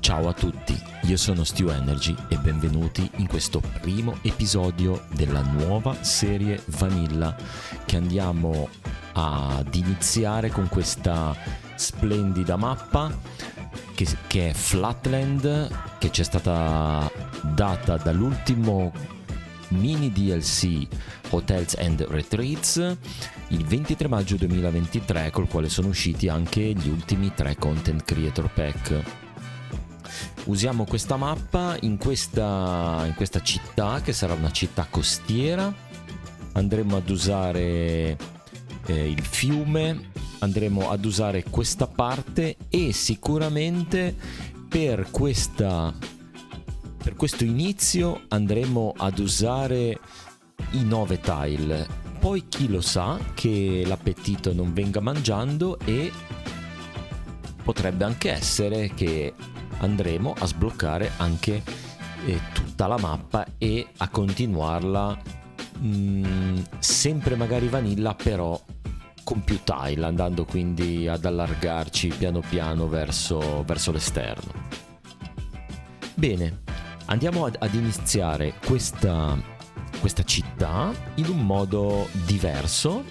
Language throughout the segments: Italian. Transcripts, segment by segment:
Ciao a tutti, io sono Stu Energy e benvenuti in questo primo episodio della nuova serie Vanilla che andiamo ad iniziare con questa splendida mappa che è Flatland, che ci è stata data dall'ultimo mini DLC Hotels and Retreats il 23 maggio 2023, col quale sono usciti anche gli ultimi 3 Content Creator Pack. Usiamo questa mappa in questa città, che sarà una città costiera. Andremo ad usare il fiume, andremo ad usare questa parte e sicuramente per questo inizio andremo ad usare i 9 tile. Poi chi lo sa che l'appetito non venga mangiando e potrebbe anche essere che andremo a sbloccare anche tutta la mappa e a continuarla sempre magari vanilla, però con più tile, andando quindi ad allargarci piano piano verso l'esterno. Bene, andiamo ad iniziare questa città in un modo diverso.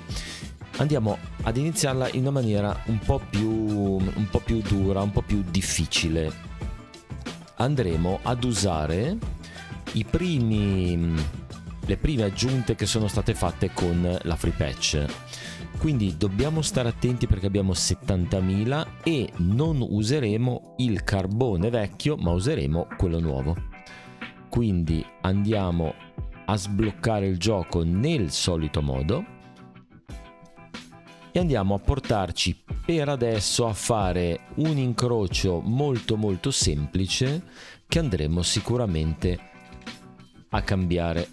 Andiamo ad iniziarla in una maniera un po' più dura, un po' più difficile. Andremo ad usare le prime aggiunte che sono state fatte con la free patch. Quindi dobbiamo stare attenti perché abbiamo 70.000 e non useremo il carbone vecchio, ma useremo quello nuovo. Quindi andiamo a sbloccare il gioco nel solito modo e andiamo a portarci per adesso a fare un incrocio molto molto semplice che andremo sicuramente a cambiare.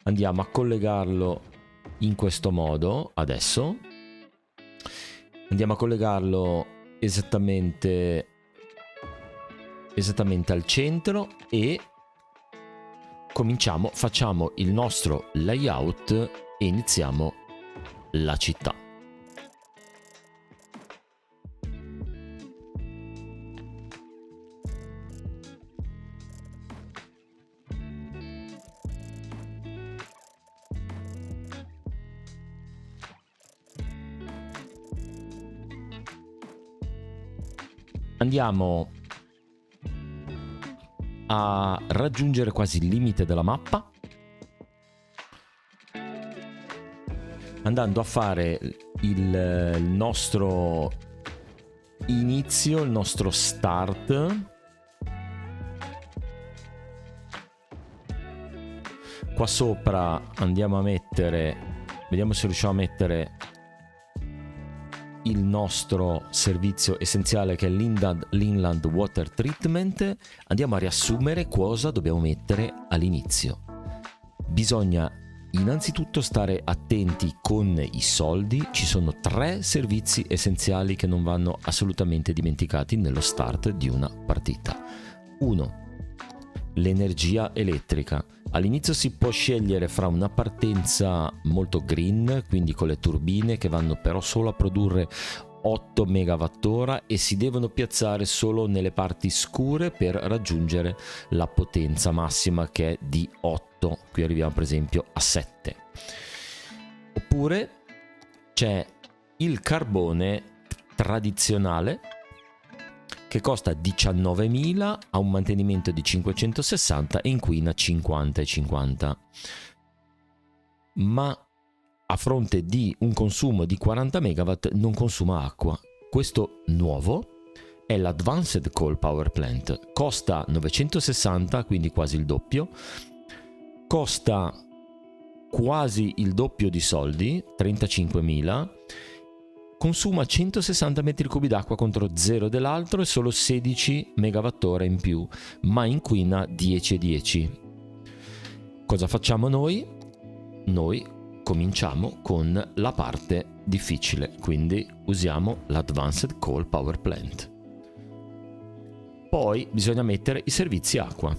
Andiamo a collegarlo in questo modo adesso. Andiamo a collegarlo esattamente al centro e facciamo il nostro layout e iniziamo la città. Andiamo a raggiungere quasi il limite della mappa, andando a fare il nostro inizio, il nostro start. Qua sopra andiamo a mettere, vediamo se riusciamo a mettere il nostro servizio essenziale, che è l'Inland Water Treatment. Andiamo a riassumere cosa dobbiamo mettere all'inizio. Bisogna innanzitutto stare attenti con i soldi. Ci sono 3 servizi essenziali che non vanno assolutamente dimenticati nello start di una partita. 1. L'energia elettrica. All'inizio si può scegliere fra una partenza molto green, quindi con le turbine che vanno però solo a produrre 8 MWh e si devono piazzare solo nelle parti scure per raggiungere la potenza massima, che è di 8. Qui arriviamo per esempio a 7. Oppure c'è il carbone tradizionale, che costa 19.000, ha un mantenimento di 560 e inquina 50 e 50. Ma a fronte di un consumo di 40 MW non consuma acqua. Questo nuovo è l'Advanced Coal Power Plant. Costa 960, quindi quasi il doppio. Costa quasi il doppio di soldi, 35.000. Consuma 160 metri cubi d'acqua contro 0 dell'altro e solo 16 MWh in più, ma inquina 10 e 10. Cosa facciamo noi? Noi cominciamo con la parte difficile, quindi usiamo l'Advanced Coal Power Plant. Poi bisogna mettere i servizi acqua,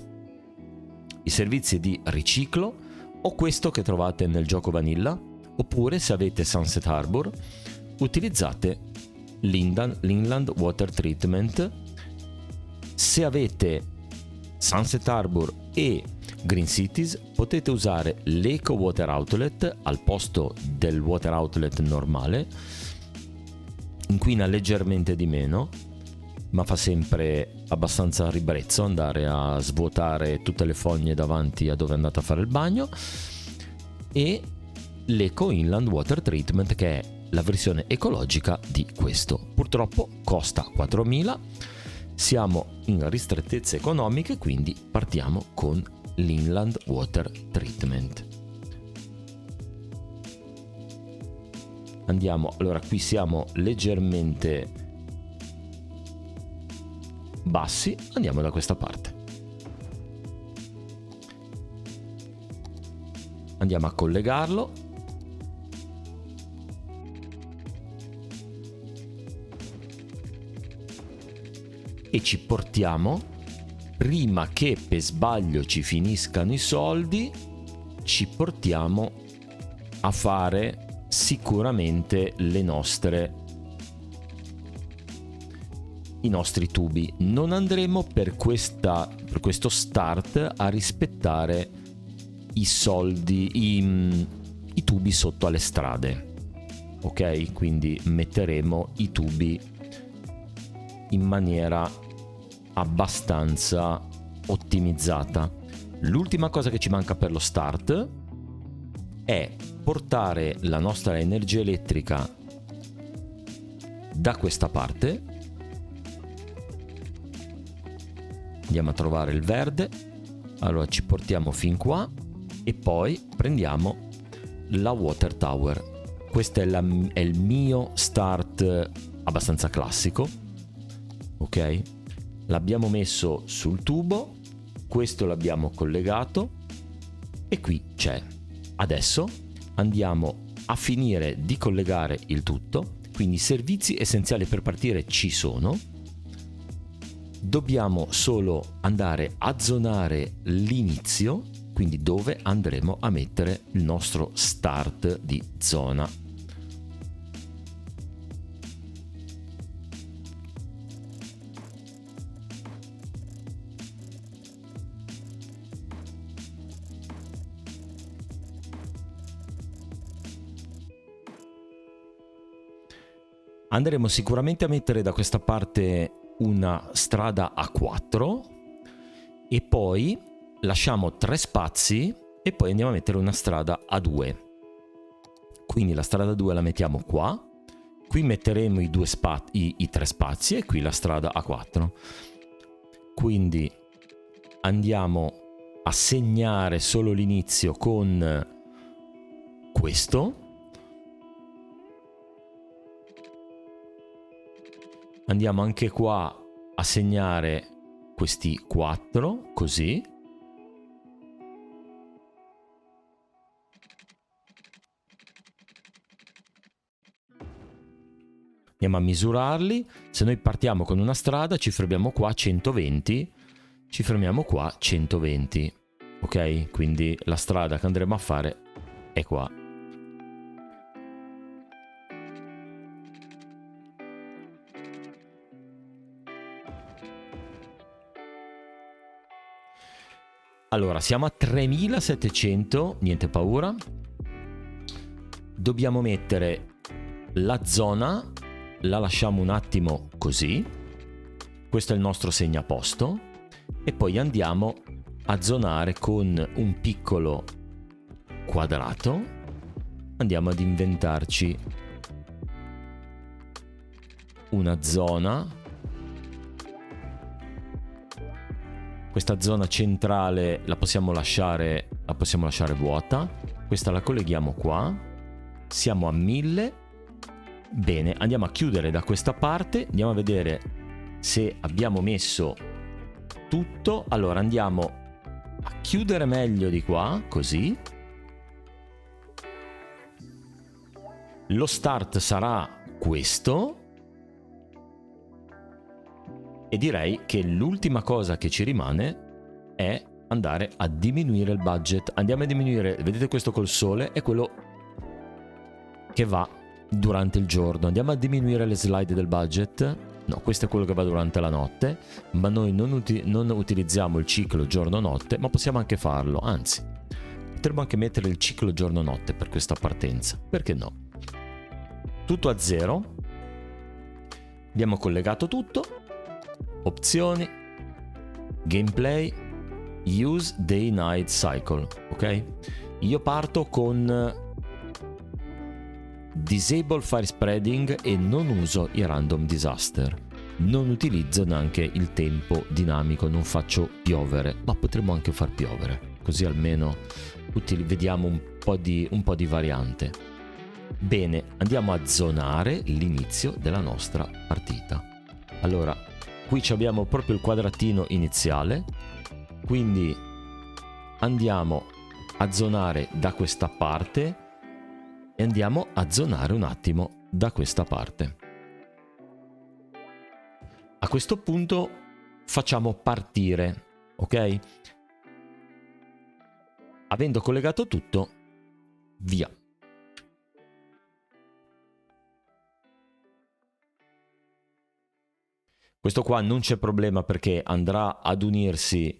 i servizi di riciclo o questo che trovate nel gioco Vanilla, oppure se avete Sunset Harbor utilizzate l'Inland Water Treatment. Se avete Sunset Harbor e Green Cities potete usare l'Eco Water Outlet al posto del Water Outlet normale. Inquina leggermente di meno, ma fa sempre abbastanza ribrezzo andare a svuotare tutte le fogne davanti a dove andate a fare il bagno. E l'Eco Inland Water Treatment, che è la versione ecologica di questo. Purtroppo costa 4.000, siamo in ristrettezze economiche, quindi partiamo con l'Inland Water Treatment. Andiamo, allora qui siamo leggermente bassi, andiamo da questa parte. Andiamo a collegarlo. E ci portiamo, prima che per sbaglio ci finiscano i soldi, ci portiamo a fare sicuramente i nostri tubi. Non andremo per questo start a rispettare i soldi, i tubi sotto alle strade, ok? Quindi metteremo i tubi in maniera abbastanza ottimizzata. L'ultima cosa che ci manca per lo start è portare la nostra energia elettrica da questa parte. Andiamo a trovare il verde, allora ci portiamo fin qua e poi prendiamo la water tower. Questo è il mio start abbastanza classico, ok? L'abbiamo messo sul tubo, questo l'abbiamo collegato e qui c'è. Adesso andiamo a finire di collegare il tutto, quindi i servizi essenziali per partire ci sono. Dobbiamo solo andare a zonare l'inizio, quindi dove andremo a mettere il nostro start di zona. Andremo sicuramente a mettere da questa parte una strada a 4 e poi lasciamo 3 spazi e poi andiamo a mettere una strada a 2. Quindi la strada 2 la mettiamo qua, qui metteremo i 3 spazi e qui la strada a 4. Quindi andiamo a segnare solo l'inizio con questo. Andiamo anche qua a segnare questi 4, così. Andiamo a misurarli. Se noi partiamo con una strada, ci fermiamo qua a 120, ci fermiamo qua a 120, ok? Quindi la strada che andremo a fare è qua. Allora, siamo a 3700, niente paura. Dobbiamo mettere la zona, la lasciamo un attimo così. Questo è il nostro segnaposto. E poi andiamo a zonare con un piccolo quadrato. Andiamo ad inventarci una zona. Questa zona centrale la possiamo lasciare vuota. Questa la colleghiamo qua. Siamo a 1000. Bene, andiamo a chiudere da questa parte. Andiamo a vedere se abbiamo messo tutto. Allora andiamo a chiudere meglio di qua, così. Lo start sarà questo. E direi che l'ultima cosa che ci rimane è andare a diminuire il budget. Andiamo a diminuire, vedete questo col sole, è quello che va durante il giorno. Andiamo a diminuire le slide del budget. No, questo è quello che va durante la notte, ma noi non utilizziamo il ciclo giorno-notte, ma possiamo anche farlo, anzi, potremmo anche mettere il ciclo giorno-notte per questa partenza, perché no? Tutto a 0, abbiamo collegato tutto, opzioni, gameplay, use day-night cycle, ok? Io parto con disable fire spreading e non uso i random disaster, non utilizzo neanche il tempo dinamico, non faccio piovere, ma potremmo anche far piovere, così almeno vediamo un po' di variante. Bene, andiamo a zonare l'inizio della nostra partita. Allora, qui abbiamo proprio il quadratino iniziale, quindi andiamo a zonare da questa parte e andiamo a zonare un attimo da questa parte. A questo punto facciamo partire, ok? Avendo collegato tutto, via. Questo qua non c'è problema perché andrà ad unirsi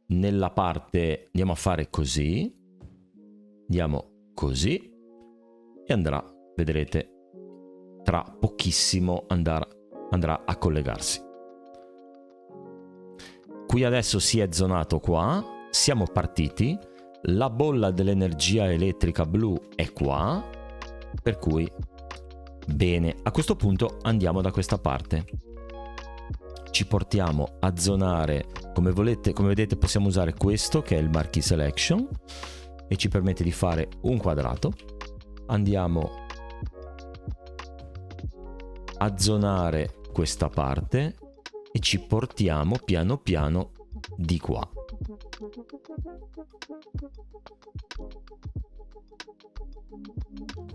nella parte, andiamo a fare così, andiamo così, e andrà, vedrete, tra pochissimo andrà a collegarsi. Qui adesso si è zonato qua, siamo partiti, la bolla dell'energia elettrica blu è qua, per cui bene, a questo punto andiamo da questa parte. Ci portiamo a zonare, come vedete possiamo usare questo che è il marquee selection e ci permette di fare un quadrato. Andiamo a zonare questa parte e ci portiamo piano piano di qua.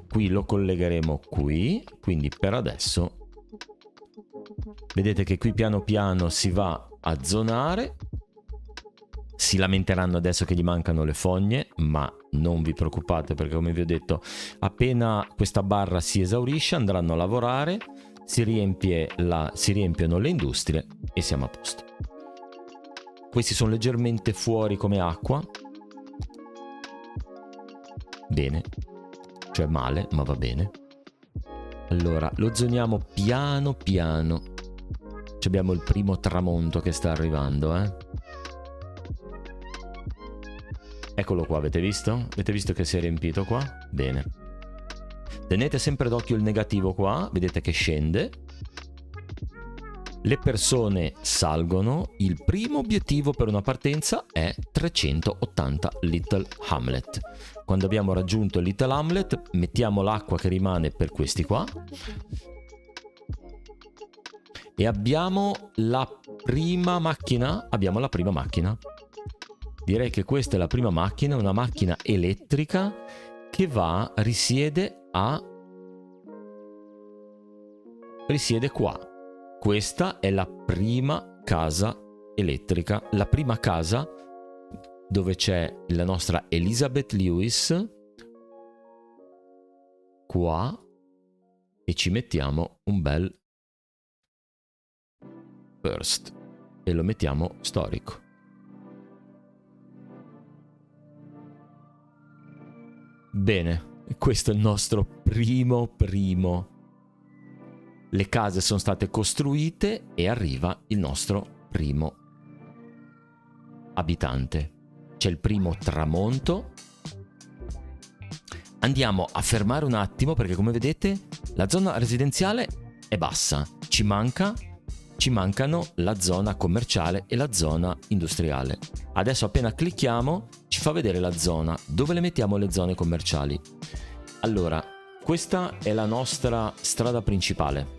Qui lo collegheremo qui, quindi per adesso vedete che qui piano piano si va a zonare. Si lamenteranno adesso che gli mancano le fogne, ma non vi preoccupate perché, come vi ho detto, appena questa barra si esaurisce andranno a lavorare, si riempiono le industrie e siamo a posto. Questi sono leggermente fuori come acqua. Bene, cioè male, ma va bene. Allora, lo zoniamo piano piano. Abbiamo il primo tramonto che sta arrivando, Eccolo qua, avete visto? Avete visto che si è riempito qua? Bene. Tenete sempre d'occhio il negativo qua, vedete che scende. Le persone salgono. Il primo obiettivo per una partenza è 380 Little Hamlet. Quando abbiamo raggiunto Little Hamlet, mettiamo l'acqua che rimane per questi qua. E abbiamo la prima macchina. Direi che questa è la prima macchina, una macchina elettrica che risiede qua. Questa è la prima casa elettrica, la prima casa dove c'è la nostra Elizabeth Lewis qua e ci mettiamo un bel burst e lo mettiamo storico. Bene, questo è il nostro primo. Le case sono state costruite e arriva il nostro primo abitante. C'è il primo tramonto. Andiamo a fermare un attimo perché, come vedete, la zona residenziale è bassa. Ci mancano la zona commerciale e la zona industriale. Adesso appena clicchiamo ci fa vedere la zona. Dove le mettiamo le zone commerciali? Allora, questa è la nostra strada principale.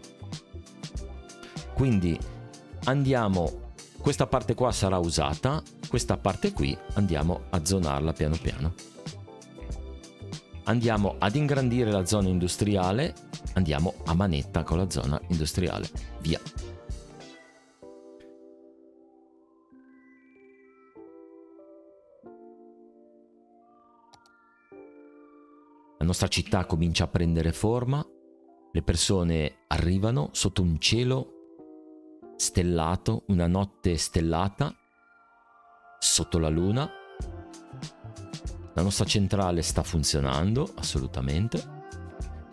Quindi andiamo, questa parte qua sarà usata, questa parte qui andiamo a zonarla piano piano. Andiamo ad ingrandire la zona industriale, andiamo a manetta con la zona industriale. Via. La nostra città comincia a prendere forma, Le persone arrivano sotto un cielo stellato, una notte stellata, sotto la luna. La nostra centrale sta funzionando, assolutamente.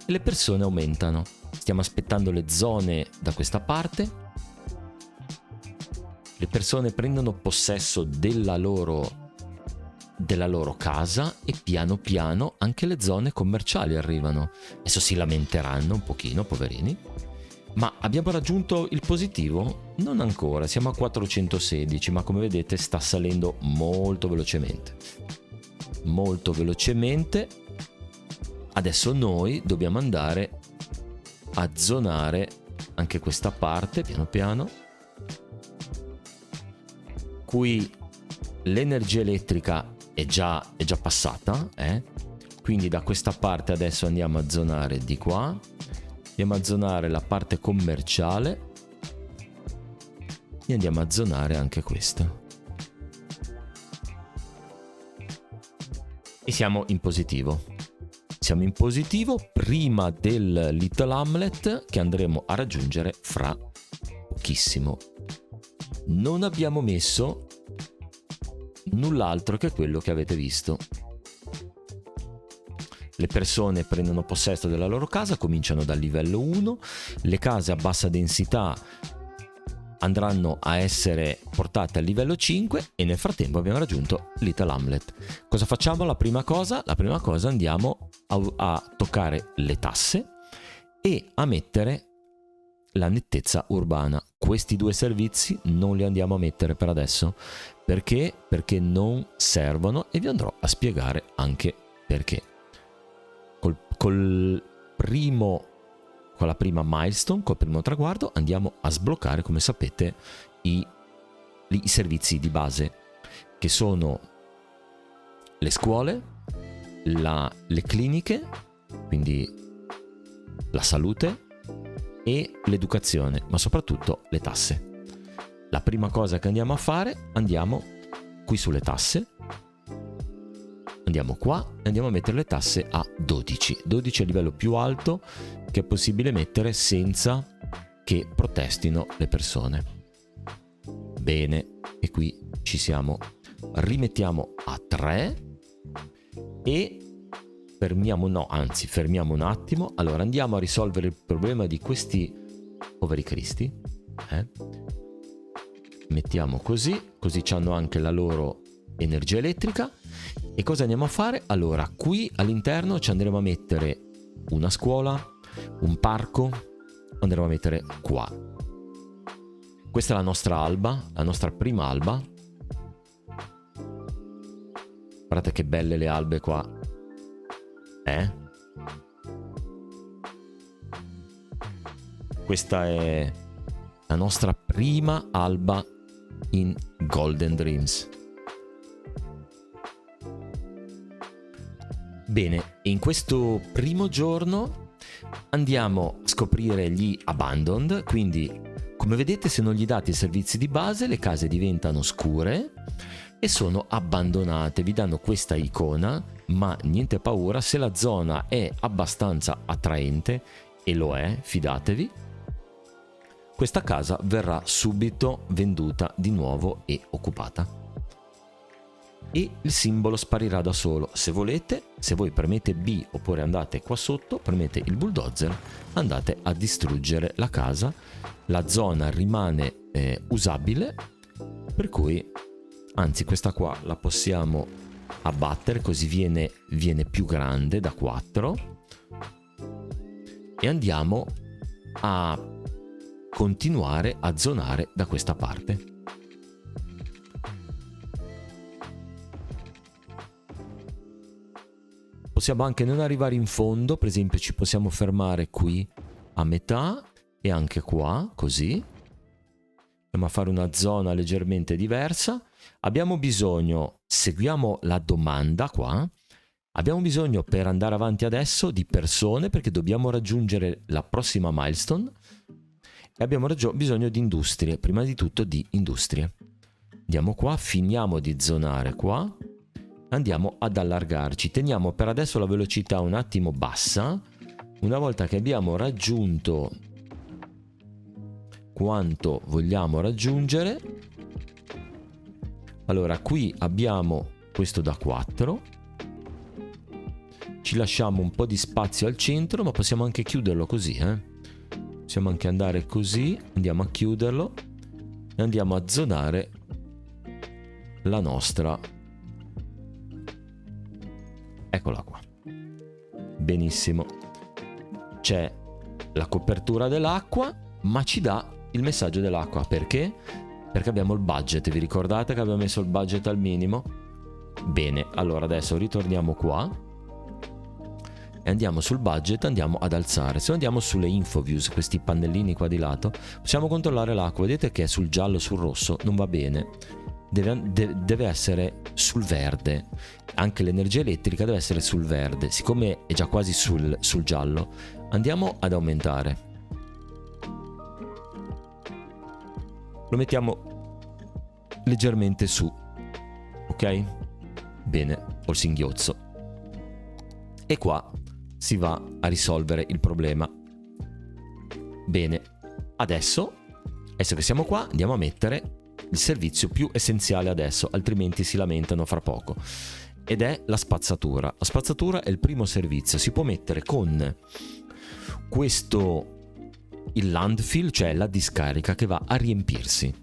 E le persone aumentano. Stiamo aspettando le zone da questa parte. Le persone prendono possesso della loro casa e piano piano anche le zone commerciali arrivano. Adesso si lamenteranno un pochino, poverini. Ma abbiamo raggiunto il positivo? Non ancora, siamo a 416, ma come vedete sta salendo molto velocemente. Molto velocemente. Adesso noi dobbiamo andare a zonare anche questa parte, piano piano. Qui l'energia elettrica è già passata, quindi da questa parte adesso andiamo a zonare di qua. Andiamo a zonare la parte commerciale e andiamo a zonare anche questa. E siamo in positivo. Siamo in positivo prima del Little Hamlet che andremo a raggiungere fra pochissimo. Non abbiamo messo null'altro che quello che avete visto. Le persone prendono possesso della loro casa, cominciano dal livello 1, le case a bassa densità andranno a essere portate al livello 5 e nel frattempo abbiamo raggiunto Little Hamlet. Cosa facciamo? La prima cosa andiamo a toccare le tasse e a mettere la nettezza urbana. Questi due servizi non li andiamo a mettere per adesso. Perché? Perché non servono e vi andrò a spiegare anche perché. Con la prima milestone, col primo traguardo, andiamo a sbloccare, come sapete, i servizi di base, che sono le scuole, le cliniche, quindi la salute e l'educazione, ma soprattutto le tasse. La prima cosa che andiamo a fare, andiamo qui sulle tasse. Andiamo qua e andiamo a mettere le tasse a 12. 12 è il livello più alto che è possibile mettere senza che protestino le persone. Bene, e qui ci siamo. Rimettiamo a 3 e fermiamo un attimo. Allora andiamo a risolvere il problema di questi poveri cristi. Mettiamo così hanno anche la loro energia elettrica. E cosa andiamo a fare? Allora, qui all'interno ci andremo a mettere una scuola, un parco, andremo a mettere qua. Questa è la nostra alba, la nostra prima alba. Guardate che belle le albe qua. Questa è la nostra prima alba in Golden Dreams. Bene, in questo primo giorno andiamo a scoprire gli abandoned, quindi come vedete se non gli date i servizi di base le case diventano scure e sono abbandonate, vi danno questa icona, ma niente paura, se la zona è abbastanza attraente, e lo è, fidatevi, questa casa verrà subito venduta di nuovo e occupata. E il simbolo sparirà da solo. Se volete, se voi premete B oppure andate qua sotto, premete il bulldozer, andate a distruggere la casa, la zona rimane usabile, per cui anzi questa qua la possiamo abbattere così viene più grande da 4 e andiamo a continuare a zonare da questa parte. Possiamo anche non arrivare in fondo, per esempio ci possiamo fermare qui a metà e anche qua, così. Andiamo a fare una zona leggermente diversa. Abbiamo bisogno, seguiamo la domanda qua, abbiamo bisogno per andare avanti adesso di persone perché dobbiamo raggiungere la prossima milestone e abbiamo bisogno di industrie, prima di tutto di industrie. Andiamo qua, finiamo di zonare qua. Andiamo ad allargarci, teniamo per adesso la velocità un attimo bassa Una volta che abbiamo raggiunto quanto vogliamo raggiungere, allora qui abbiamo questo da 4, ci lasciamo un po' di spazio al centro, ma possiamo anche chiuderlo così, possiamo anche andare così, andiamo a chiuderlo e andiamo a zonare la nostra, eccola qua, benissimo, c'è la copertura dell'acqua, ma ci dà il messaggio dell'acqua. Perché? Perché abbiamo il budget. Vi ricordate che abbiamo messo il budget al minimo? Bene, allora adesso ritorniamo qua e andiamo sul budget, andiamo ad alzare. Se andiamo sulle infoviews, questi pannellini qua di lato, possiamo controllare l'acqua. Vedete che è sul giallo, sul rosso, non va bene. Deve essere sul verde. Anche l'energia elettrica deve essere sul verde. Siccome è già quasi sul giallo, andiamo ad aumentare. Lo mettiamo leggermente su, ok? Bene, ho il singhiozzo. E qua si va a risolvere il problema. Bene, adesso che siamo qua, andiamo a mettere il servizio più essenziale adesso, altrimenti si lamentano fra poco. Ed è la spazzatura. La spazzatura è il primo servizio. Si può mettere con questo, il landfill, cioè la discarica che va a riempirsi.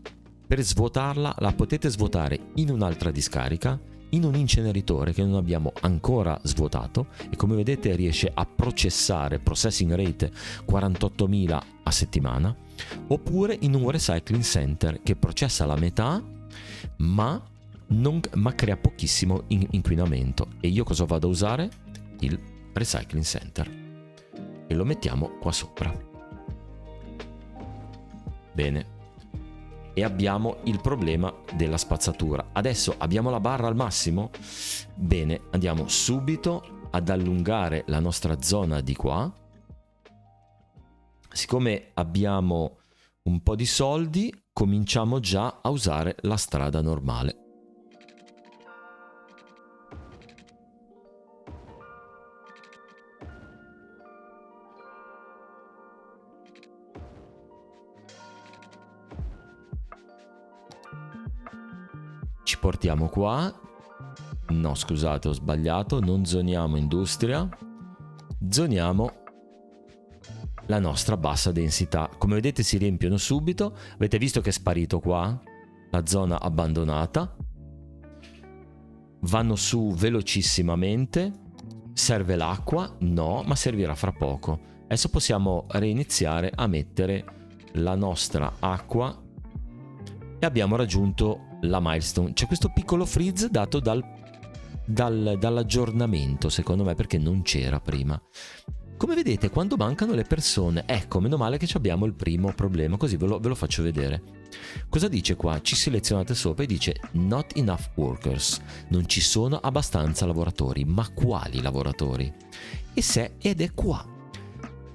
Per svuotarla la potete svuotare in un'altra discarica, in un inceneritore che non abbiamo ancora svuotato e come vedete riesce a processare, processing rate 48.000 a settimana, oppure in un recycling center che processa la metà ma crea pochissimo inquinamento. E io cosa vado a usare? Il recycling center e lo mettiamo qua sopra. Bene, e abbiamo il problema della spazzatura. Adesso abbiamo la barra al massimo? Bene, andiamo subito ad allungare la nostra zona di qua. Siccome abbiamo un po' di soldi, cominciamo già a usare la strada normale. Ci portiamo qua. No, scusate, ho sbagliato. Non zoniamo industria, zoniamo la nostra bassa densità. Come vedete si riempiono subito. Avete visto che è sparito qua la zona abbandonata. Vanno su velocissimamente. Serve l'acqua? No, ma servirà fra poco. Adesso possiamo reiniziare a mettere la nostra acqua e abbiamo raggiunto la milestone. C'è questo piccolo freeze dato dall'aggiornamento, secondo me, perché non c'era prima. Come vedete, quando mancano le persone, ecco, meno male che abbiamo il primo problema, così ve lo faccio vedere. Cosa dice qua? Ci selezionate sopra e dice not enough workers, non ci sono abbastanza lavoratori. Ma quali lavoratori? Ed è qua.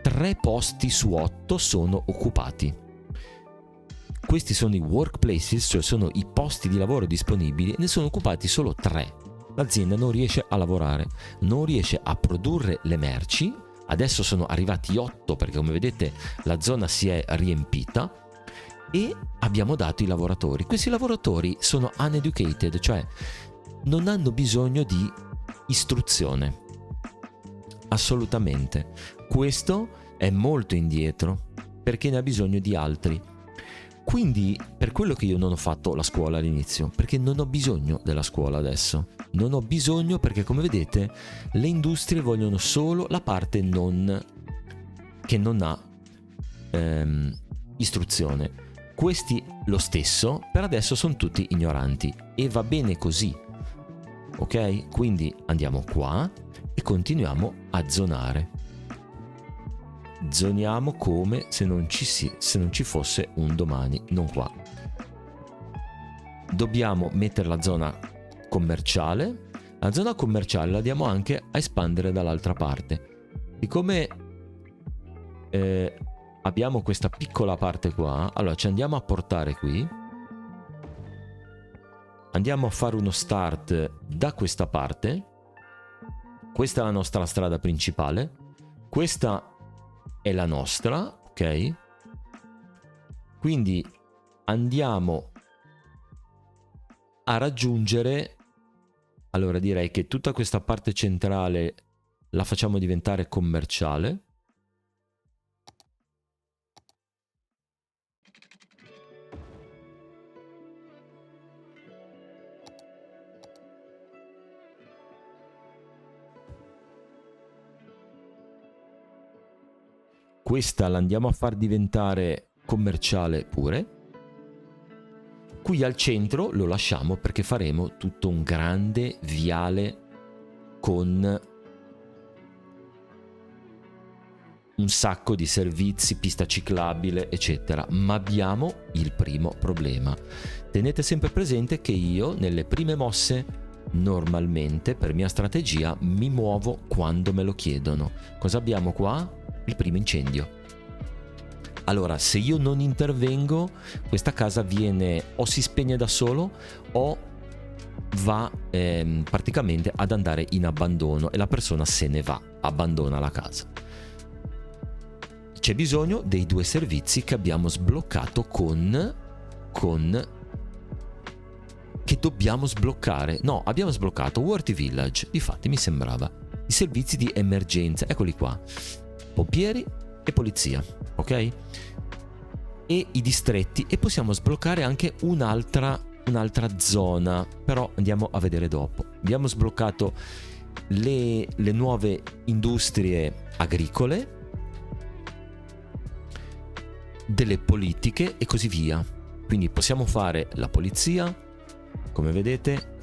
3 posti su 8 sono occupati. Questi sono i workplaces, cioè sono i posti di lavoro disponibili, ne sono occupati solo 3. L'azienda non riesce a lavorare, non riesce a produrre le merci. Adesso sono arrivati 8 perché come vedete la zona si è riempita e abbiamo dato i lavoratori. Questi lavoratori sono uneducated, cioè non hanno bisogno di istruzione. Assolutamente. Questo è molto indietro perché ne ha bisogno di altri. Quindi per quello che io non ho fatto la scuola all'inizio, perché non ho bisogno della scuola adesso. Non ho bisogno perché come vedete le industrie vogliono solo la parte che non ha istruzione. Questi lo stesso, per adesso sono tutti ignoranti e va bene così. Ok? Quindi andiamo qua e continuiamo a zonare. Zoniamo come se non ci fosse un domani, non qua. Dobbiamo mettere la zona commerciale. La zona commerciale la diamo anche a espandere dall'altra parte. Siccome abbiamo questa piccola parte qua, allora ci andiamo a portare qui. Andiamo a fare uno start da questa parte. Questa è la nostra strada principale. questa è la nostra, ok? Quindi andiamo a raggiungere, allora direi che tutta questa parte centrale la facciamo diventare commerciale. Questa la andiamo a far diventare commerciale pure. Qui al centro lo lasciamo perché faremo tutto un grande viale con un sacco di servizi, pista ciclabile, eccetera. Ma abbiamo il primo problema. Tenete sempre presente che io nelle prime mosse normalmente per mia strategia mi muovo quando me lo chiedono. Cosa abbiamo qua? Il primo incendio. Allora, se io non intervengo, questa casa viene o si spegne da solo o va praticamente ad andare in abbandono e la persona se ne va, abbandona la casa. C'è bisogno dei due servizi che abbiamo sbloccato che dobbiamo sbloccare. No, abbiamo sbloccato Worthy Village, difatti mi sembrava. I servizi di emergenza, eccoli qua. Pompieri e polizia, ok? E i distretti, e possiamo sbloccare anche un'altra zona, però andiamo a vedere dopo. Abbiamo sbloccato le nuove industrie agricole, delle politiche e così via. Quindi possiamo fare la polizia, come vedete,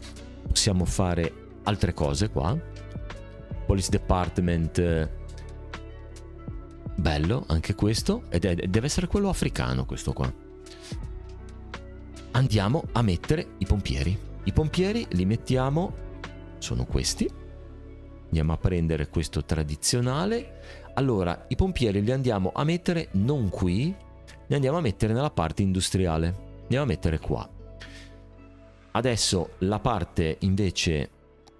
possiamo fare altre cose qua. Police Department, bello anche questo, deve essere quello africano questo qua. Andiamo a mettere i pompieri. I pompieri li mettiamo, sono questi. Andiamo a prendere questo tradizionale. Allora, i pompieri li andiamo a mettere non qui, li andiamo a mettere nella parte industriale. Andiamo a mettere qua. Adesso la parte invece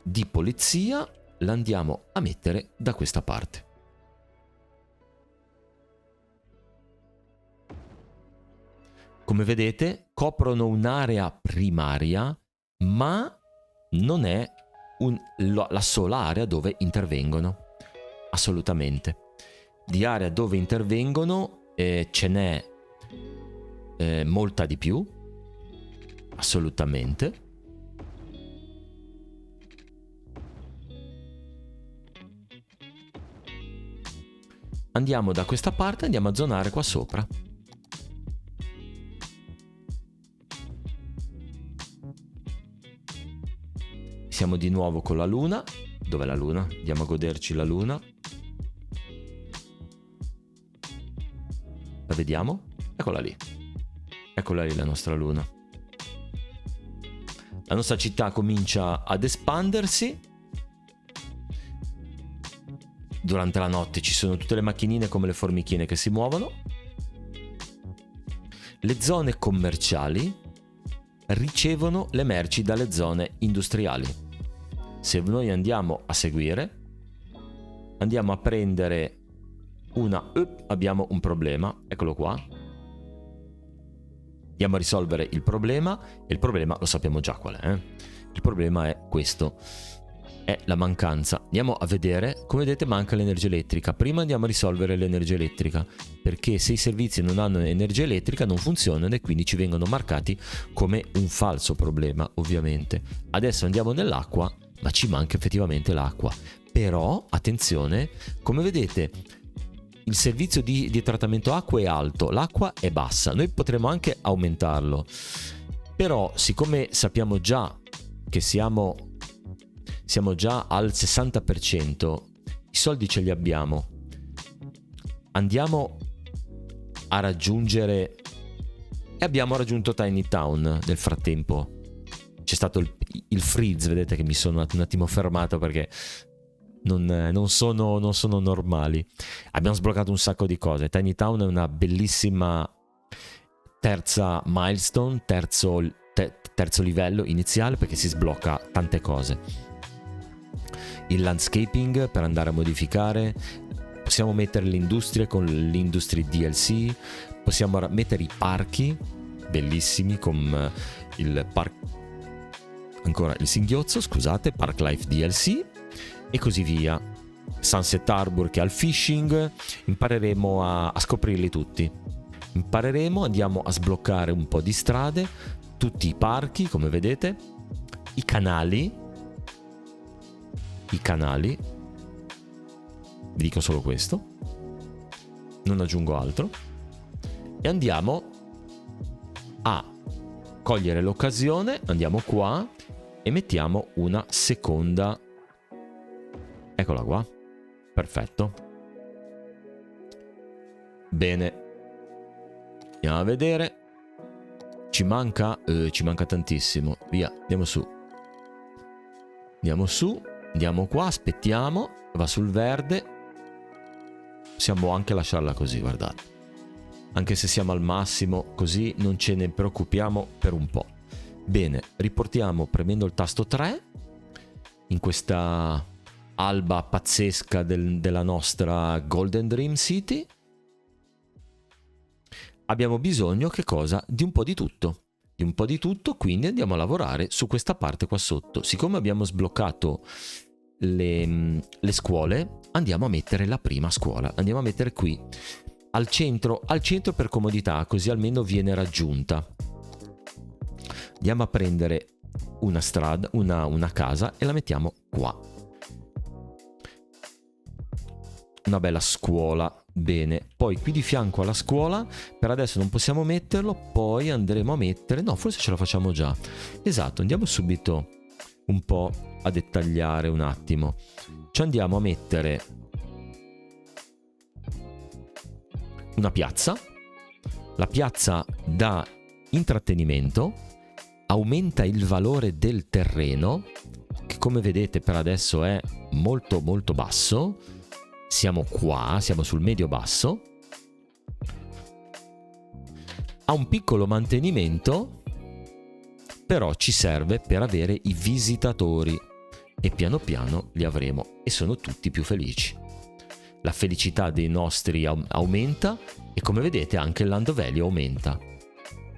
di polizia la andiamo a mettere da questa parte. Come vedete, coprono un'area primaria, ma non è la sola area dove intervengono. Assolutamente. Di area dove intervengono ce n'è molta di più. Assolutamente. Andiamo da questa parte, andiamo a zonare qua sopra. Siamo di nuovo con la luna. Dov'è la luna? Andiamo a goderci la luna. La vediamo? Eccola lì. Eccola lì la nostra luna. La nostra città comincia ad espandersi. Durante la notte ci sono tutte le macchinine come le formichine che si muovono. Le zone commerciali ricevono le merci dalle zone industriali. Se noi andiamo a seguire, andiamo a prendere abbiamo un problema, eccolo qua. Andiamo a risolvere il problema, e il problema lo sappiamo già qual è. Il problema è questo, è la mancanza. Andiamo a vedere, come vedete manca l'energia elettrica. Prima andiamo a risolvere l'energia elettrica, perché se i servizi non hanno energia elettrica non funzionano e quindi ci vengono marcati come un falso problema, ovviamente. Adesso andiamo nell'acqua, ma ci manca effettivamente l'acqua. Però, attenzione, come vedete, il servizio di trattamento acqua è alto, l'acqua è bassa. Noi potremmo anche aumentarlo. Però, siccome sappiamo già che siamo già al 60%, i soldi ce li abbiamo. Andiamo a raggiungere, e abbiamo raggiunto Tiny Town nel frattempo. C'è stato il freeze, vedete che mi sono un attimo fermato perché non sono normali. Abbiamo sbloccato un sacco di cose. Tiny Town è una bellissima terza milestone, terzo livello iniziale, perché si sblocca tante cose. Il landscaping per andare a modificare, possiamo mettere le industrie con l'Industry DLC, possiamo mettere i parchi bellissimi con il singhiozzo, scusate, Park Life DLC e così via. Sunset Harbor che ha il fishing, impareremo a scoprirli tutti. Andiamo a sbloccare un po' di strade, tutti i parchi, come vedete, i canali, vi dico solo questo, non aggiungo altro, e andiamo a cogliere l'occasione, andiamo qua e mettiamo una seconda, eccola qua, perfetto, bene, andiamo a vedere, ci manca tantissimo, via, andiamo qua, aspettiamo, va sul verde, possiamo anche lasciarla così, guardate, anche se siamo al massimo, così non ce ne preoccupiamo per un po'. Bene, riportiamo premendo il tasto 3 in questa alba pazzesca della nostra Golden Dream City. Abbiamo bisogno, che cosa? Di un po' di tutto, quindi andiamo a lavorare su questa parte qua sotto. Siccome abbiamo sbloccato le scuole, andiamo a mettere la prima scuola, andiamo a mettere qui al centro per comodità, così almeno viene raggiunta. Andiamo a prendere una strada, una casa e la mettiamo qua, una bella scuola. Bene, poi qui di fianco alla scuola, per adesso non possiamo metterlo, poi andremo a mettere, no, forse ce la facciamo già, esatto, andiamo subito un po' a dettagliare un attimo, ci andiamo a mettere una piazza, la piazza da intrattenimento, aumenta il valore del terreno, che come vedete per adesso è molto molto basso. Siamo qua, siamo sul medio basso, ha un piccolo mantenimento, però ci serve per avere i visitatori e piano piano li avremo e sono tutti più felici. La felicità dei nostri aumenta e come vedete anche il land value aumenta.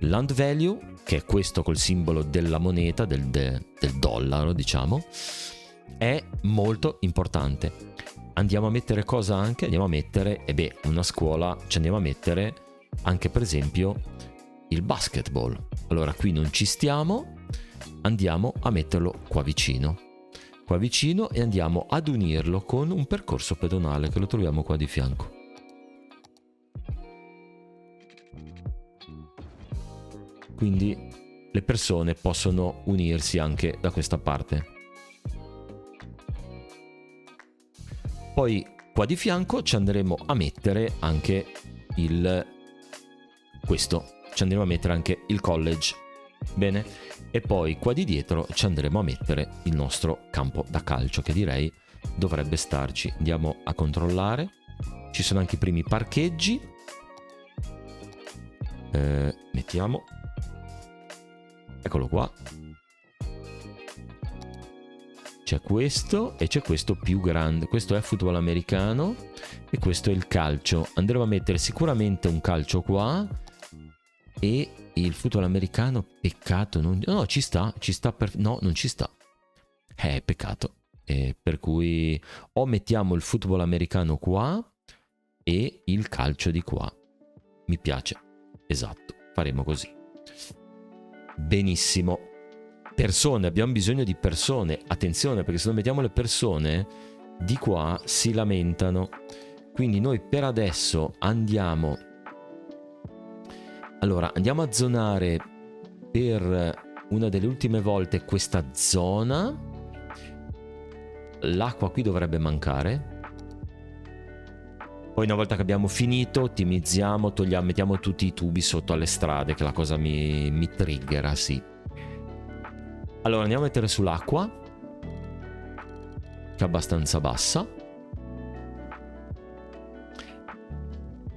Land value, che è questo col simbolo della moneta, del dollaro diciamo, è molto importante. Andiamo a mettere cosa anche? Andiamo a mettere, una scuola, ci andiamo a mettere anche per esempio il basketball. Allora qui non ci stiamo, andiamo a metterlo qua vicino e andiamo ad unirlo con un percorso pedonale che lo troviamo qua di fianco. Quindi le persone possono unirsi anche da questa parte. Poi qua di fianco ci andremo a mettere anche ci andremo a mettere anche il college, bene? E poi qua di dietro ci andremo a mettere il nostro campo da calcio, che direi dovrebbe starci. Andiamo a controllare, ci sono anche i primi parcheggi, mettiamo, eccolo qua. C'è questo e c'è questo più grande, questo è football americano e questo è il calcio. Andremo a mettere sicuramente un calcio qua e il football americano, peccato, no, ci sta no, non ci sta, peccato, per cui o mettiamo il football americano qua e il calcio di qua, mi piace, esatto, faremo così. Benissimo. Persone, abbiamo bisogno di persone, attenzione, perché se non mettiamo le persone di qua si lamentano, quindi noi per adesso andiamo a zonare per una delle ultime volte questa zona. L'acqua qui dovrebbe mancare, poi una volta che abbiamo finito ottimizziamo, mettiamo tutti i tubi sotto alle strade, che la cosa mi triggera, sì. Allora andiamo a mettere sull'acqua, che è abbastanza bassa,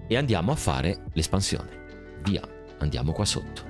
e andiamo a fare l'espansione. Via, andiamo qua sotto.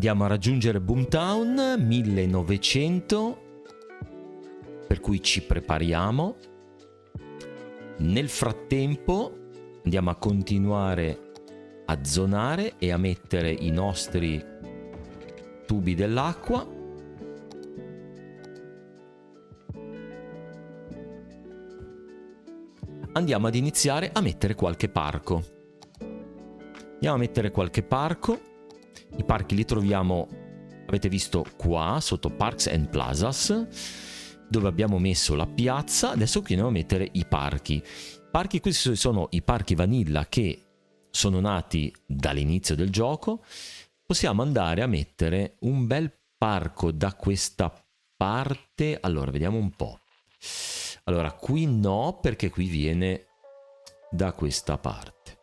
Andiamo a raggiungere Boomtown 1900, per cui ci prepariamo. Nel frattempo andiamo a continuare a zonare e a mettere i nostri tubi dell'acqua. Andiamo ad iniziare a mettere qualche parco. Andiamo a mettere qualche parco. I parchi li troviamo, avete visto qua, sotto Parks and Plazas, dove abbiamo messo la piazza. Adesso qui andiamo a mettere i parchi. Questi sono i parchi vanilla che sono nati dall'inizio del gioco. Possiamo andare a mettere un bel parco da questa parte. Allora, vediamo un po'. Allora, qui no, perché qui viene da questa parte.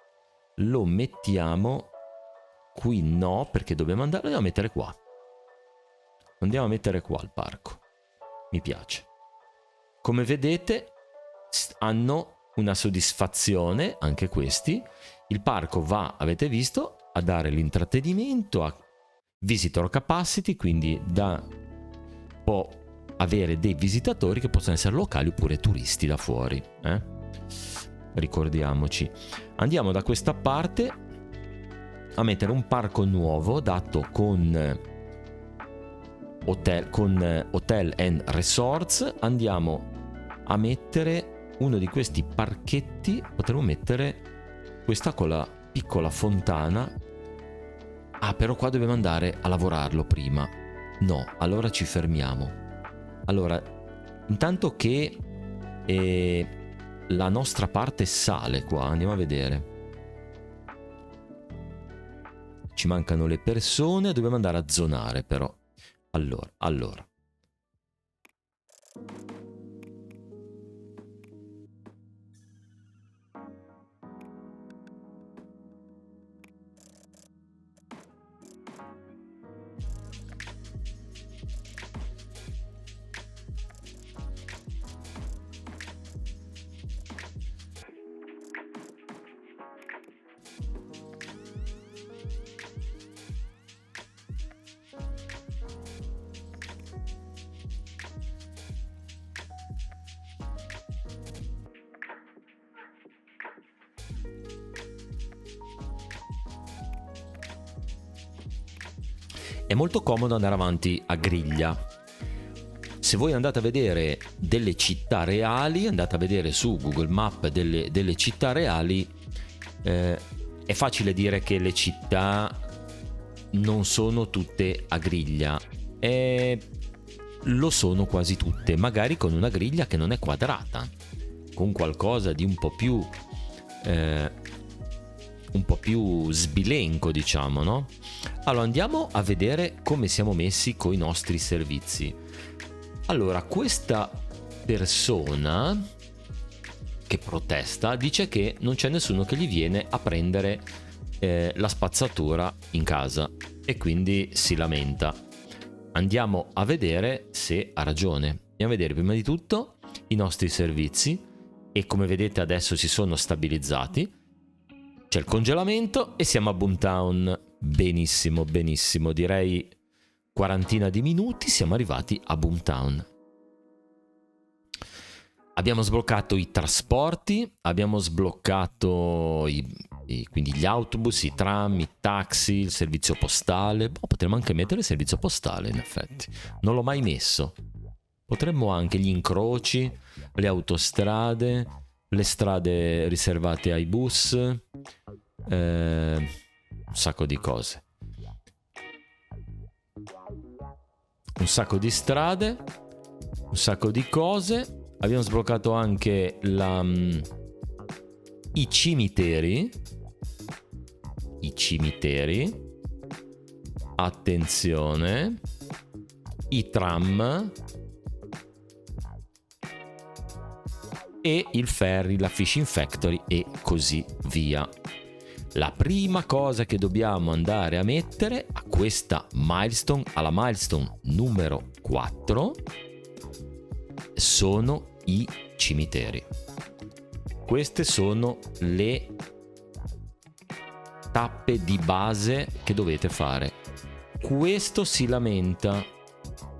Lo mettiamo qui no, perché dobbiamo andare. Lo andiamo a mettere qua. Andiamo a mettere qua il parco. Mi piace. Come vedete, hanno una soddisfazione anche questi. Il parco va, avete visto, a dare l'intrattenimento, a visitor capacity, quindi può avere dei visitatori che possono essere locali oppure turisti da fuori. Ricordiamoci. Andiamo da questa parte a mettere un parco nuovo dato con hotel and resorts. Andiamo a mettere uno di questi parchetti. Potremmo mettere questa con la piccola fontana. Però qua dobbiamo andare a lavorarlo prima. No, allora ci fermiamo. Allora, intanto che la nostra parte sale qua, andiamo a vedere. Ci mancano le persone, dobbiamo andare a zonare però. Allora. È molto comodo andare avanti a griglia. Se voi andate a vedere delle città reali, andate a vedere su Google Map delle città reali, è facile dire che le città non sono tutte a griglia. Lo sono quasi tutte, magari con una griglia che non è quadrata, con qualcosa di un po' più sbilenco, diciamo, no? Allora andiamo a vedere come siamo messi con i nostri servizi. Allora, questa persona che protesta dice che non c'è nessuno che gli viene a prendere la spazzatura in casa e quindi si lamenta. Andiamo a vedere se ha ragione. Andiamo a vedere prima di tutto i nostri servizi e come vedete adesso si sono stabilizzati. C'è il congelamento e siamo a Boomtown. Benissimo, direi quarantina di minuti siamo arrivati a Boomtown. Abbiamo sbloccato i trasporti, abbiamo sbloccato quindi gli autobus, i tram, i taxi, il servizio postale. Potremmo anche mettere il servizio postale, in effetti. Non l'ho mai messo. Potremmo anche gli incroci, le autostrade, le strade riservate ai bus, un sacco di cose. Un sacco di strade, un sacco di cose. Abbiamo sbloccato anche i cimiteri. Attenzione. I tram. E il ferry, la fishing factory e così via. La prima cosa che dobbiamo andare a mettere a questa milestone, alla milestone numero 4, sono i cimiteri. Queste sono le tappe di base che dovete fare. questo si lamenta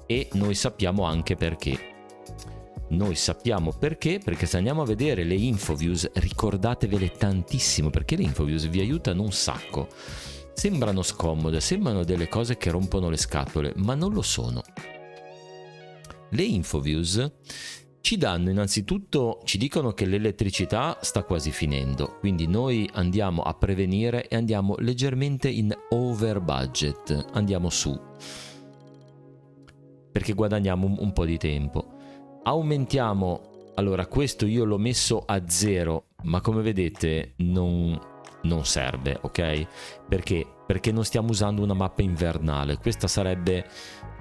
e noi sappiamo anche perché. Noi sappiamo perché se andiamo a vedere le InfoViews, ricordatevele tantissimo, perché le InfoViews vi aiutano un sacco. Sembrano scomode, sembrano delle cose che rompono le scatole, ma non lo sono. Le InfoViews ci danno innanzitutto, ci dicono che l'elettricità sta quasi finendo, quindi noi andiamo a prevenire e andiamo leggermente in over budget, andiamo su, perché guadagniamo un po' di tempo. Aumentiamo, allora questo io l'ho messo a 0, ma come vedete non serve, ok? Perché non stiamo usando una mappa invernale. Questa sarebbe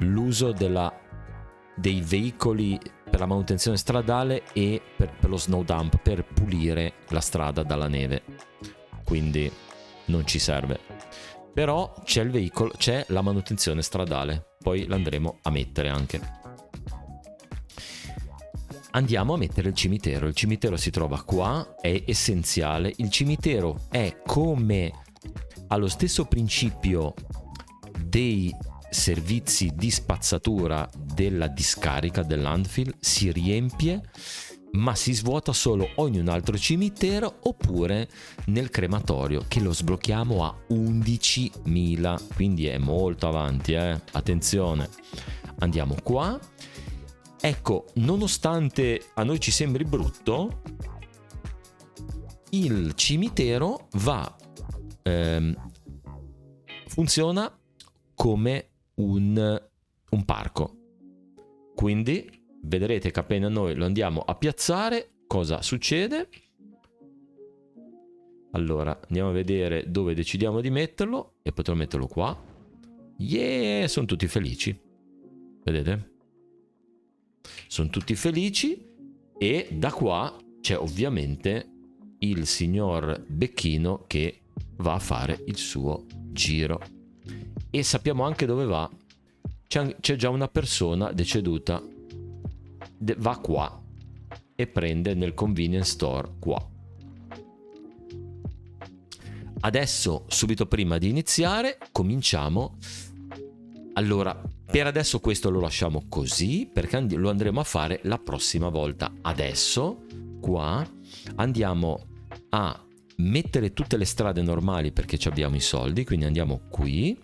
l'uso dei veicoli per la manutenzione stradale e per lo snow dump, per pulire la strada dalla neve, quindi non ci serve. Però c'è il veicolo, c'è la manutenzione stradale, poi l'andremo a mettere anche. Andiamo a mettere il cimitero si trova qua, è essenziale. Il cimitero è come allo stesso principio dei servizi di spazzatura della discarica dell'landfill, si riempie ma si svuota solo o in un altro cimitero oppure nel crematorio, che lo sblocchiamo a 11.000, quindi è molto avanti, attenzione. Andiamo qua. Ecco, nonostante a noi ci sembri brutto, il cimitero funziona come un parco. Quindi vedrete che appena noi lo andiamo a piazzare, cosa succede? Allora, andiamo a vedere dove decidiamo di metterlo e potrò metterlo qua. Yeah, sono tutti felici. Vedete? Sono tutti felici e da qua c'è ovviamente il signor Becchino che va a fare il suo giro e sappiamo anche dove va. C'è già una persona deceduta, va qua e prende nel convenience store qua. Adesso, subito prima di iniziare, cominciamo. Allora, per adesso questo lo lasciamo così, perché lo andremo a fare la prossima volta. Adesso, qua, andiamo a mettere tutte le strade normali perché ci abbiamo i soldi, quindi andiamo qui,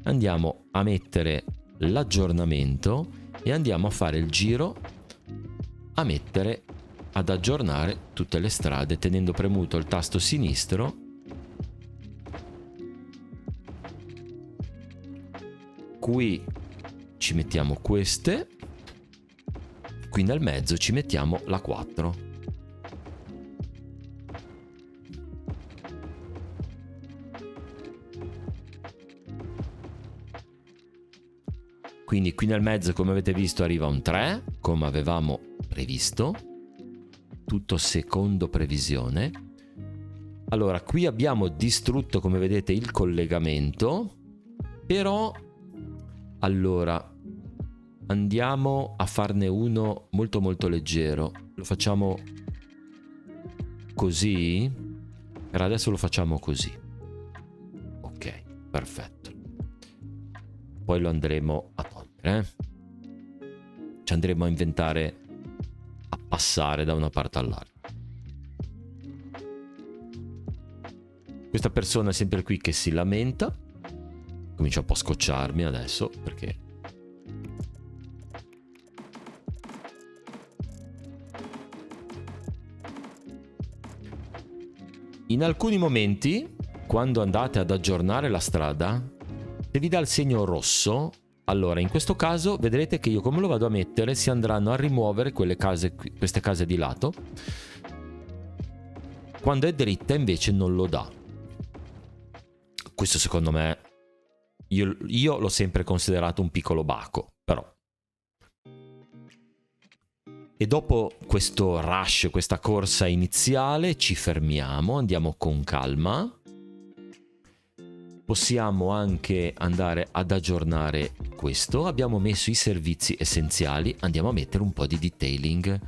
andiamo a mettere l'aggiornamento e andiamo a fare il giro ad aggiornare tutte le strade tenendo premuto il tasto sinistro. Qui ci mettiamo queste, qui nel mezzo ci mettiamo la 4. Quindi qui nel mezzo, come avete visto, arriva un 3, come avevamo previsto, tutto secondo previsione. Allora, qui abbiamo distrutto, come vedete, il collegamento, però allora andiamo a farne uno molto molto leggero. Lo facciamo così. Per adesso lo facciamo così. Ok, perfetto. Poi lo andremo a togliere. Ci andremo a inventare a passare da una parte all'altra. Questa persona è sempre qui che si lamenta. Comincio un po' a scocciarmi adesso perché in alcuni momenti, quando andate ad aggiornare la strada, se vi dà il segno rosso, allora in questo caso vedrete che io, come lo vado a mettere, si andranno a rimuovere quelle case, queste case di lato. Quando è dritta invece non lo dà. Questo secondo me, io l'ho sempre considerato un piccolo baco, però. E dopo questo rush, questa corsa iniziale, ci fermiamo, andiamo con calma. Possiamo anche andare ad aggiornare questo. Abbiamo messo i servizi essenziali, andiamo a mettere un po' di detailing.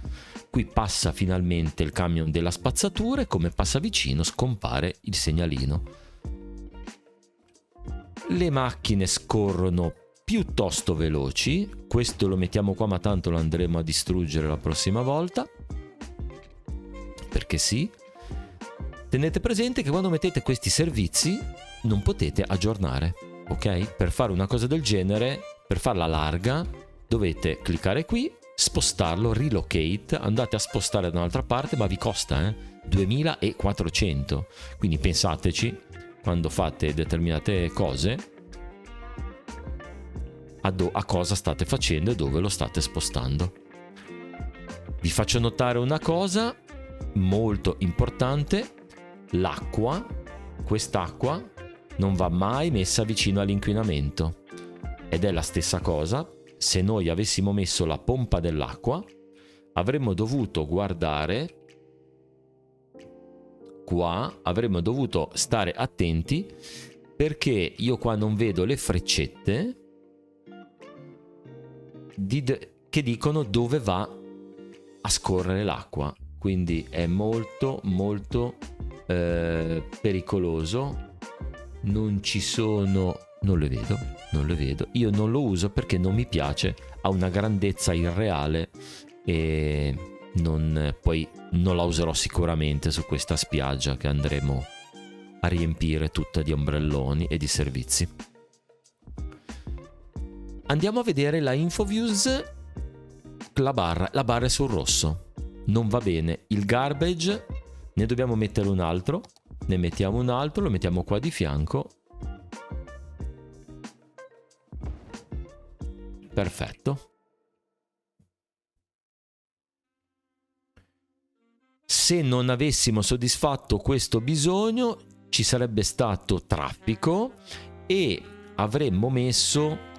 Qui passa finalmente il camion della spazzatura e come passa vicino scompare il segnalino. le macchine scorrono piuttosto veloci. Questo lo mettiamo qua, ma tanto lo andremo a distruggere la prossima volta, perché sì. Tenete presente che quando mettete questi servizi non potete aggiornare, ok? Per fare una cosa del genere, per farla larga, dovete cliccare qui, spostarlo, relocate, andate a spostare da un'altra parte, ma vi costa 2400. Quindi pensateci quando fate determinate cose a cosa state facendo e dove lo state spostando. Vi faccio notare una cosa molto importante: l'acqua, quest'acqua non va mai messa vicino all'inquinamento, ed è la stessa cosa se noi avessimo messo la pompa dell'acqua. Avremmo dovuto guardare qua, avremmo dovuto stare attenti, perché io qua non vedo le freccette che dicono dove va a scorrere l'acqua, quindi è molto molto pericoloso. Non le vedo, io non lo uso perché non mi piace, ha una grandezza irreale e poi non la userò sicuramente su questa spiaggia che andremo a riempire tutta di ombrelloni e di servizi. Andiamo a vedere la InfoViews. La barra è sul rosso, non va bene. Il garbage ne dobbiamo mettere un altro, ne mettiamo un altro, lo mettiamo qua di fianco. Perfetto. Se non avessimo soddisfatto questo bisogno, ci sarebbe stato traffico e avremmo messo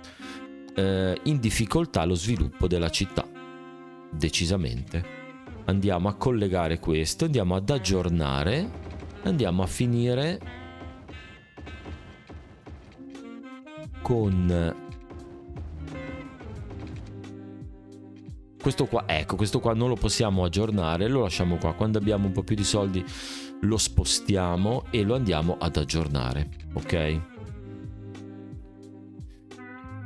in difficoltà lo sviluppo della città, decisamente. Andiamo a collegare questo, andiamo ad aggiornare, andiamo a finire con questo qua. Ecco, questo qua non lo possiamo aggiornare, lo lasciamo qua. Quando abbiamo un po' più di soldi lo spostiamo e lo andiamo ad aggiornare, ok?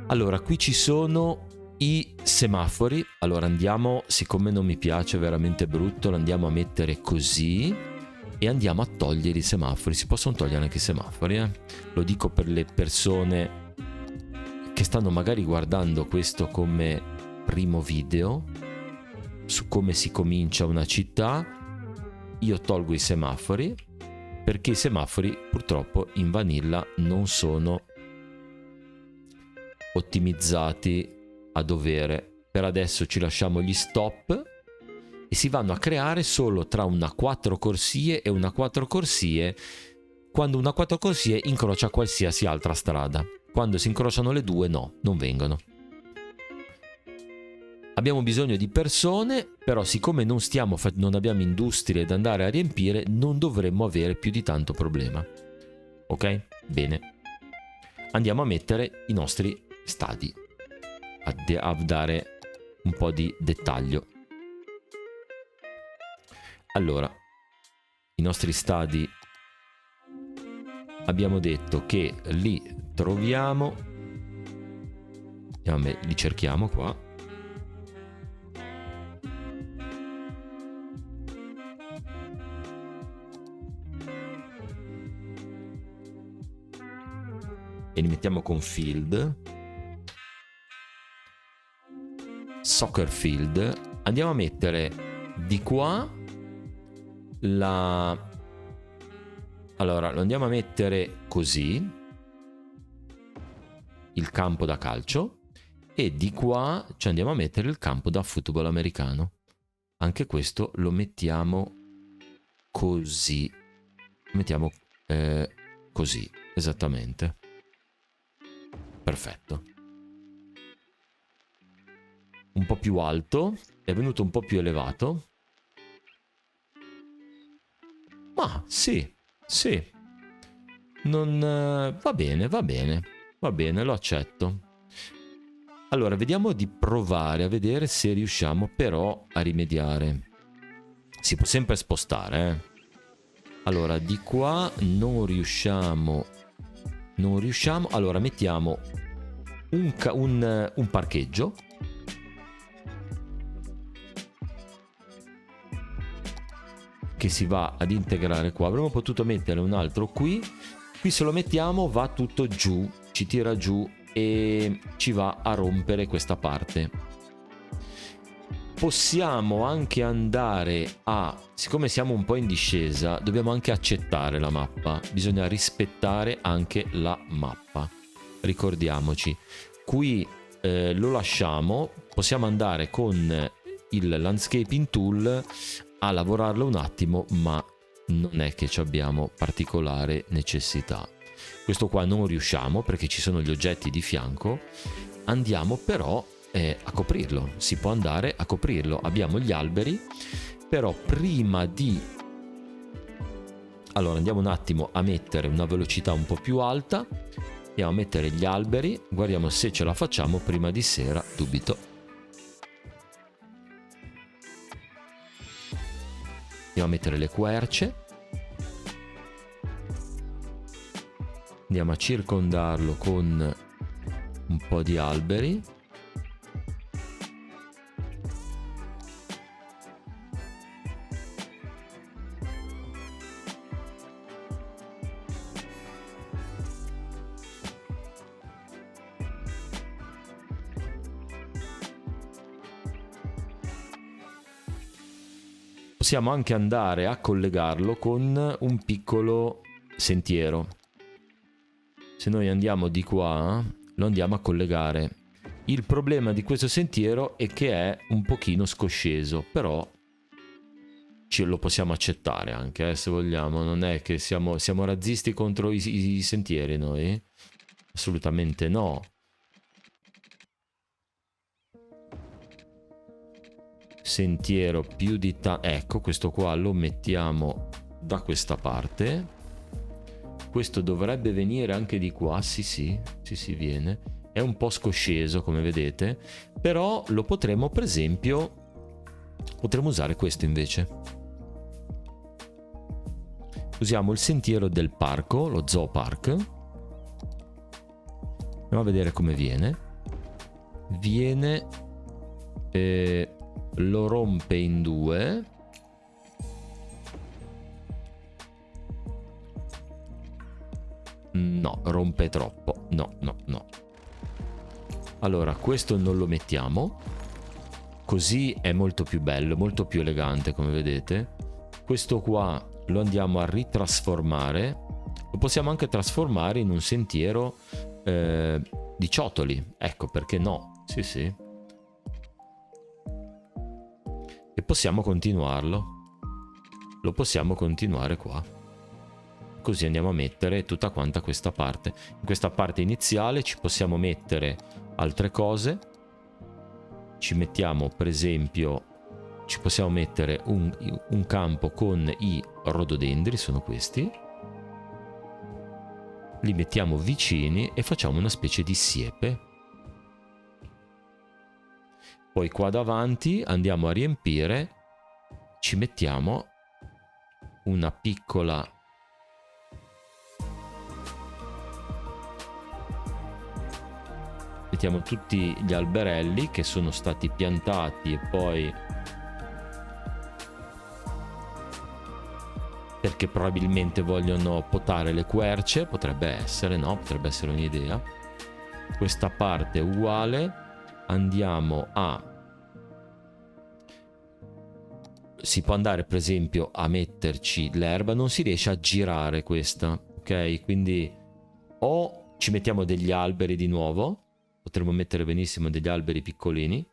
Allora, qui ci sono i semafori. Allora andiamo, siccome non mi piace, veramente brutto, lo andiamo a mettere così e andiamo a togliere i semafori. Si possono togliere anche i semafori, Lo dico per le persone che stanno magari guardando questo come primo video su come si comincia una città. Io tolgo i semafori perché i semafori purtroppo in Vanilla non sono ottimizzati a dovere. Per adesso ci lasciamo gli stop e si vanno a creare solo tra una 4 corsie e una 4 corsie quando una 4 corsie incrocia qualsiasi altra strada. Quando si incrociano le due non vengono. Abbiamo bisogno di persone, però siccome non abbiamo industrie da andare a riempire, non dovremmo avere più di tanto problema. Ok? Bene. Andiamo a mettere i nostri stadi, a dare un po' di dettaglio. Allora, i nostri stadi abbiamo detto che li troviamo, li cerchiamo qua. E li mettiamo con field, soccer field. Andiamo a mettere di qua allora lo andiamo a mettere così, il campo da calcio, e di qua ci andiamo a mettere il campo da football americano. Anche questo lo mettiamo così, mettiamo così, esattamente. Perfetto. Un po' più alto, è venuto un po' più elevato. Ma sì, non va bene, lo accetto. Allora, vediamo di provare a vedere se riusciamo però a rimediare. Si può sempre spostare, Allora, di qua non riusciamo Non riusciamo, allora mettiamo un parcheggio. Che si va ad integrare qua. Avremmo potuto mettere un altro qui. Qui se lo mettiamo va tutto giù, ci tira giù e ci va a rompere questa parte. Possiamo anche andare a, siccome siamo un po' in discesa, dobbiamo anche accettare la mappa, bisogna rispettare anche la mappa, ricordiamoci. Qui lo lasciamo, possiamo andare con il landscaping tool a lavorarlo un attimo, ma non è che ci abbiamo particolare necessità. Questo qua non riusciamo perché ci sono gli oggetti di fianco. Andiamo però a coprirlo, si può andare a coprirlo. Abbiamo gli alberi, però prima di... Allora andiamo un attimo a mettere una velocità un po' più alta, andiamo a mettere gli alberi, guardiamo se ce la facciamo prima di sera, dubito. Andiamo a mettere le querce, andiamo a circondarlo con un po' di alberi. Possiamo anche andare a collegarlo con un piccolo sentiero. Se noi andiamo di qua, lo andiamo a collegare. Il problema di questo sentiero è che è un pochino scosceso, però lo possiamo accettare anche, se vogliamo. Non è che siamo razzisti contro i sentieri noi? Assolutamente no. Sentiero più di ecco, questo qua lo mettiamo da questa parte. Questo dovrebbe venire anche di qua, sì, viene. È un po' scosceso, come vedete, però lo potremo, per esempio, potremmo usare questo invece. Usiamo il sentiero del parco, lo Zoo Park. Andiamo a vedere come viene. Lo rompe in due. No, rompe troppo. No. Allora, questo non lo mettiamo. Così è molto più bello, molto più elegante, come vedete. Questo qua lo andiamo a ritrasformare. Lo possiamo anche trasformare in un sentiero di ciottoli. Ecco, perché no? Sì. E possiamo continuarlo. Lo possiamo continuare qua. Così andiamo a mettere tutta quanta questa parte. In questa parte iniziale ci possiamo mettere altre cose. Ci mettiamo, per esempio, ci possiamo mettere un campo con i rododendri, sono questi. Li mettiamo vicini e facciamo una specie di siepe. Poi qua davanti andiamo a riempire, ci mettiamo una piccola... Mettiamo tutti gli alberelli che sono stati piantati e poi... perché probabilmente vogliono potare le querce, potrebbe essere, no? Potrebbe essere un'idea. Questa parte è uguale. Andiamo a... Si può andare per esempio a metterci l'erba, non si riesce a girare questa, ok? Quindi o ci mettiamo degli alberi di nuovo, potremmo mettere benissimo degli alberi piccolini,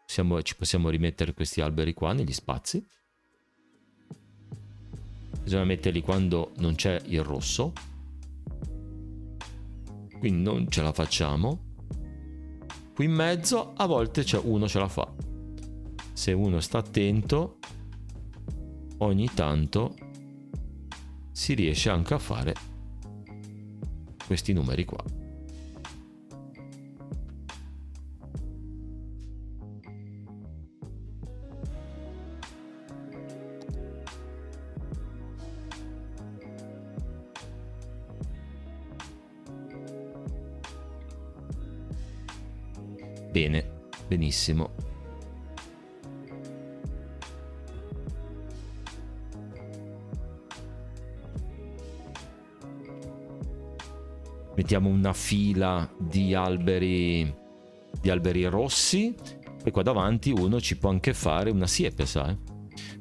ci possiamo rimettere questi alberi qua negli spazi. Bisogna metterli quando non c'è il rosso, quindi non ce la facciamo. Qui in mezzo a volte c'è uno ce la fa, se uno sta attento ogni tanto si riesce anche a fare questi numeri qua. Bene, benissimo. Mettiamo una fila di alberi rossi, e qua davanti uno ci può anche fare una siepe, sai?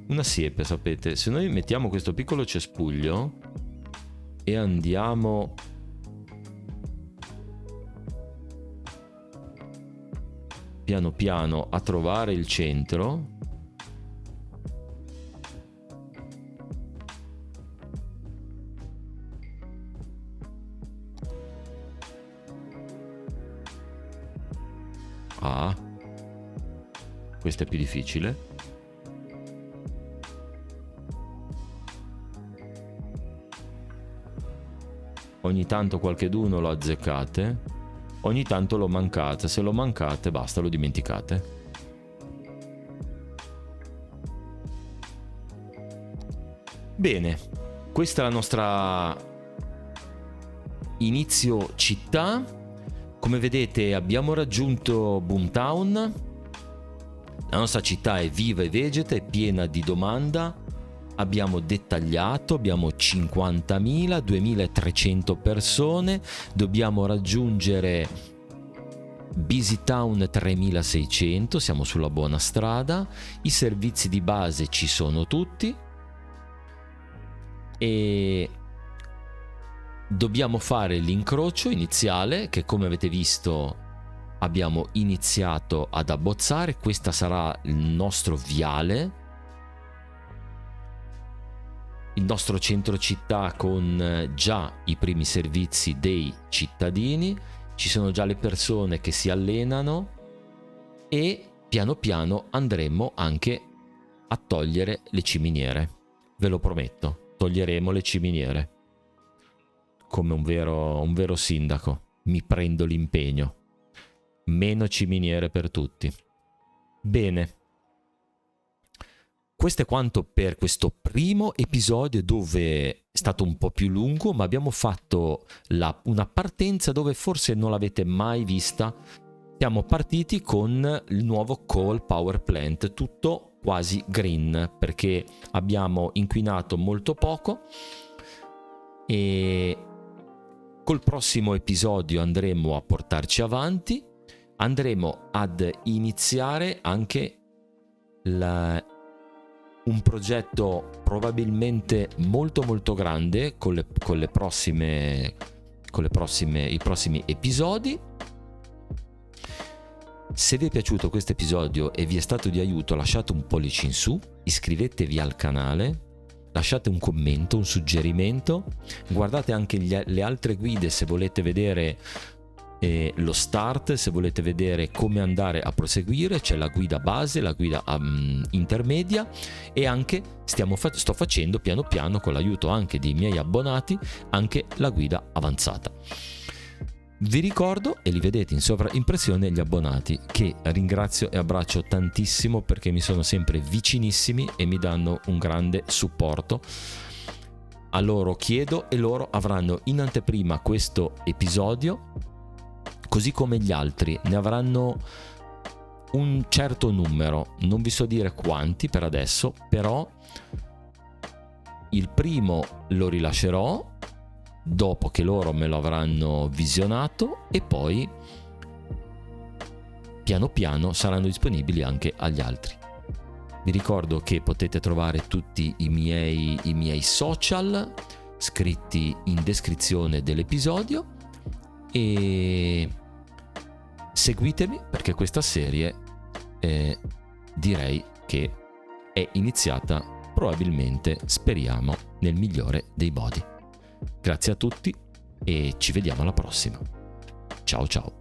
Una siepe, sapete, se noi mettiamo questo piccolo cespuglio e andiamo piano piano a trovare il centro, questo è più difficile. Ogni tanto qualcheduno lo azzeccate, ogni tanto lo mancate. Se lo mancate, basta, lo dimenticate. Bene, questa è la nostra inizio città. Come vedete abbiamo raggiunto Boomtown. La nostra città è viva e vegeta, è piena di domanda. Abbiamo dettagliato, abbiamo 50.000, 2.300 persone. Dobbiamo raggiungere Busy Town 3.600, siamo sulla buona strada. I servizi di base ci sono tutti. E dobbiamo fare l'incrocio iniziale che, come avete visto, abbiamo iniziato ad abbozzare. Questa sarà il nostro viale, il nostro centro città, con già i primi servizi dei cittadini. Ci sono già le persone che si allenano e piano piano andremo anche a togliere le ciminiere. Ve lo prometto, toglieremo le ciminiere. Come un vero sindaco, mi prendo l'impegno. Meno ciminiere per tutti. Bene. Questo è quanto per questo primo episodio, dove è stato un po' più lungo, ma abbiamo fatto una partenza dove forse non l'avete mai vista. Siamo partiti con il nuovo coal power plant, tutto quasi green, perché abbiamo inquinato molto poco, e col prossimo episodio andremo a portarci avanti. Andremo ad iniziare anche un progetto probabilmente molto molto grande con i prossimi episodi. Se vi è piaciuto questo episodio e vi è stato di aiuto, lasciate un pollice in su, iscrivetevi al canale, lasciate un commento, un suggerimento, guardate anche le altre guide se volete vedere lo start, se volete vedere come andare a proseguire. C'è la guida base, la guida intermedia, e anche sto facendo piano piano, con l'aiuto anche dei miei abbonati, anche la guida avanzata. Vi ricordo, e li vedete in sovraimpressione, gli abbonati, che ringrazio e abbraccio tantissimo, perché mi sono sempre vicinissimi e mi danno un grande supporto. A loro chiedo, e loro avranno in anteprima questo episodio, così come gli altri ne avranno un certo numero. Non vi so dire quanti per adesso, però il primo lo rilascerò dopo che loro me lo avranno visionato, e poi piano piano saranno disponibili anche agli altri. Vi ricordo che potete trovare tutti i miei social scritti in descrizione dell'episodio, e seguitemi, perché questa serie direi che è iniziata, probabilmente, speriamo, nel migliore dei modi. Grazie a tutti e ci vediamo alla prossima. Ciao ciao.